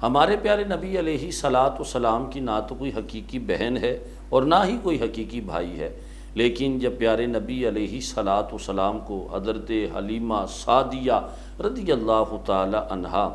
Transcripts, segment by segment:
ہمارے پیارے نبی علیہ صلاۃ والسلام کی نہ تو کوئی حقیقی بہن ہے اور نہ ہی کوئی حقیقی بھائی ہے، لیکن جب پیارے نبی علیہ صلاۃ والسلام کو حضرت حلیمہ سعدیہ رضی اللہ تعالی عنہا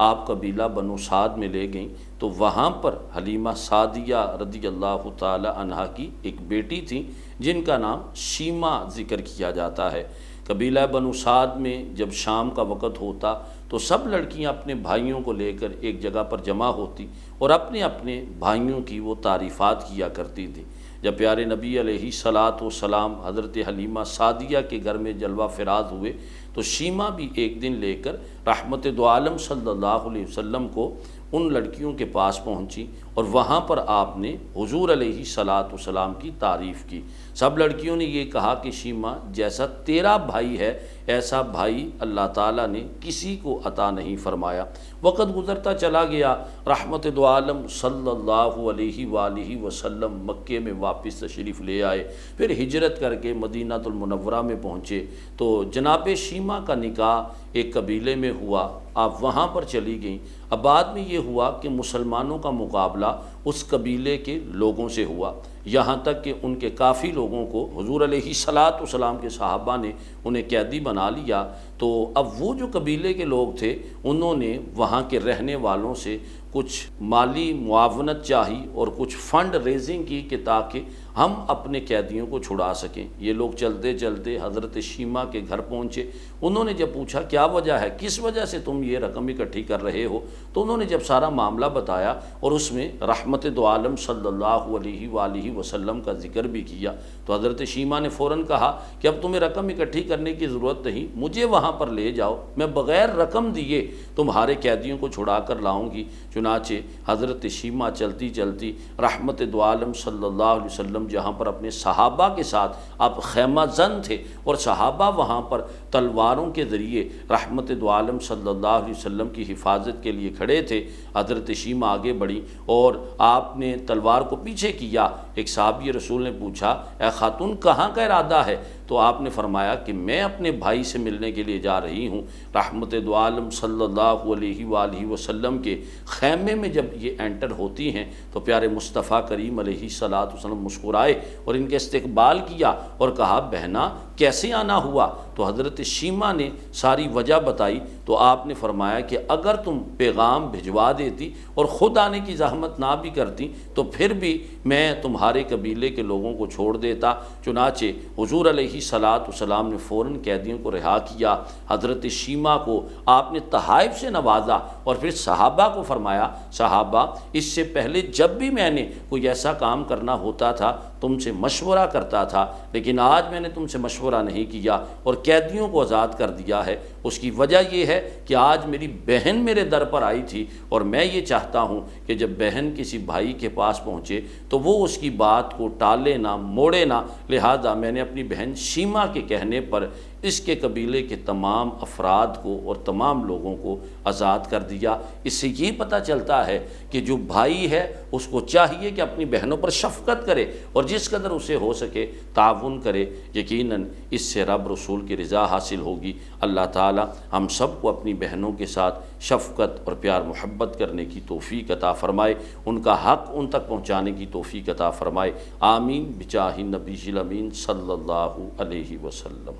آپ قبیلہ بنو سعد میں لے گئیں تو وہاں پر حلیمہ سعدیہ رضی اللہ تعالی عنہا کی ایک بیٹی تھی جن کا نام شیمہ ذکر کیا جاتا ہے۔ قبیلہ بنو سعد میں جب شام کا وقت ہوتا تو سب لڑکیاں اپنے بھائیوں کو لے کر ایک جگہ پر جمع ہوتی اور اپنے اپنے بھائیوں کی وہ تعریفات کیا کرتی تھی۔ جب پیارے نبی علیہ صلاۃ والسلام حضرت حلیمہ سعدیہ کے گھر میں جلوہ فراز ہوئے تو شیمہ بھی ایک دن لے کر رحمت دو عالم صلی اللہ علیہ وسلم کو ان لڑکیوں کے پاس پہنچی اور وہاں پر آپ نے حضور علیہ صلاۃ والسلام کی تعریف کی۔ سب لڑکیوں نے یہ کہا کہ شیمہ جیسا تیرا بھائی ہے ایسا بھائی اللہ تعالیٰ نے کسی کو عطا نہیں فرمایا۔ وقت گزرتا چلا گیا، رحمت دو عالم صلی اللہ علیہ وآلہ وسلم مکے میں واپس تشریف لے آئے، پھر ہجرت کر کے مدینہ المنورہ میں پہنچے تو جناب شیمہ کا نکاح ایک قبیلے میں ہوا، آپ وہاں پر چلی گئیں۔ اب بعد میں یہ ہوا کہ مسلمانوں کا مقابلہ اس قبیلے کے لوگوں سے ہوا، یہاں تک کہ ان کے کافی لوگوں کو حضور علیہ صلاۃ والسلام کے صحابہ نے انہیں قیدی بنا لیا۔ تو اب وہ جو قبیلے کے لوگ تھے انہوں نے وہاں کے رہنے والوں سے کچھ مالی معاونت چاہی اور کچھ فنڈ ریزنگ کی کہ تاکہ ہم اپنے قیدیوں کو چھڑا سکیں۔ یہ لوگ چلتے چلتے حضرت شیمہ کے گھر پہنچے، انہوں نے جب پوچھا کیا وجہ ہے، کس وجہ سے تم یہ رقم اکٹھی کر رہے ہو، تو انہوں نے جب سارا معاملہ بتایا اور اس میں رحمت دو عالم صلی اللہ علیہ وآلہ وسلم کا ذکر بھی کیا تو حضرت شیمہ نے فوراً کہا کہ اب تمہیں رقم اکٹھی کرنے کی ضرورت نہیں، مجھے وہاں پر لے جاؤ، میں بغیر رقم دیے تمہارے قیدیوں کو چھڑا کر لاؤں گی۔ چنانچہ حضرت شیمہ چلتی چلتی رحمت دو عالم صلی اللہ علیہ وسلم جہاں پر اپنے صحابہ کے ساتھ آپ خیمہ زن تھے اور صحابہ وہاں پر تلواروں کے ذریعے رحمت دو عالم صلی اللہ علیہ وسلم کی حفاظت کے لیے کھڑے تھے، حضرت شیمہ آگے بڑھی اور آپ نے تلوار کو پیچھے کیا۔ ایک صحابی رسول نے پوچھا اے خاتون کہاں کا ارادہ ہے؟ تو آپ نے فرمایا کہ میں اپنے بھائی سے ملنے کے لیے جا رہی ہوں۔ رحمت دو عالم صلی اللہ علیہ وآلہ وسلم کے خیمے میں جب یہ انٹر ہوتی ہیں تو پیارے مصطفیٰ کریم علیہ صلاۃ وسلم مسکرائے اور ان کے استقبال کیا اور کہا بہنا کیسے آنا ہوا؟ تو حضرت شیمہ نے ساری وجہ بتائی تو آپ نے فرمایا کہ اگر تم پیغام بھجوا دیتی اور خود آنے کی زحمت نہ بھی کرتی تو پھر بھی میں تمہارے قبیلے کے لوگوں کو چھوڑ دیتا۔ چنانچہ حضور علیہ صلاۃ والسلام نے فوراً قیدیوں کو رہا کیا، حضرت شیمہ کو آپ نے تحائف سے نوازا اور پھر صحابہ کو فرمایا صحابہ اس سے پہلے جب بھی میں نے کوئی ایسا کام کرنا ہوتا تھا تم سے مشورہ کرتا تھا، لیکن آج میں نے تم سے مشورہ نہیں کیا اور قیدیوں کو آزاد کر دیا ہے۔ اس کی وجہ یہ ہے کہ آج میری بہن میرے در پر آئی تھی اور میں یہ چاہتا ہوں کہ جب بہن کسی بھائی کے پاس پہنچے تو وہ اس کی بات کو ٹالے نہ موڑے نہ، لہذا میں نے اپنی بہن شیمہ کے کہنے پر اس کے قبیلے کے تمام افراد کو اور تمام لوگوں کو آزاد کر دیا۔ اس سے یہ پتہ چلتا ہے کہ جو بھائی ہے اس کو چاہیے کہ اپنی بہنوں پر شفقت کرے اور جس قدر اسے ہو سکے تعاون کرے، یقیناً اس سے رب رسول کی رضا حاصل ہوگی۔ اللہ تعالی ہم سب کو اپنی بہنوں کے ساتھ شفقت اور پیار محبت کرنے کی توفیق عطا فرمائے، ان کا حق ان تک پہنچانے کی توفیق عطا فرمائے، آمین بجاہ نبی الامین صلی اللہ علیہ وسلم۔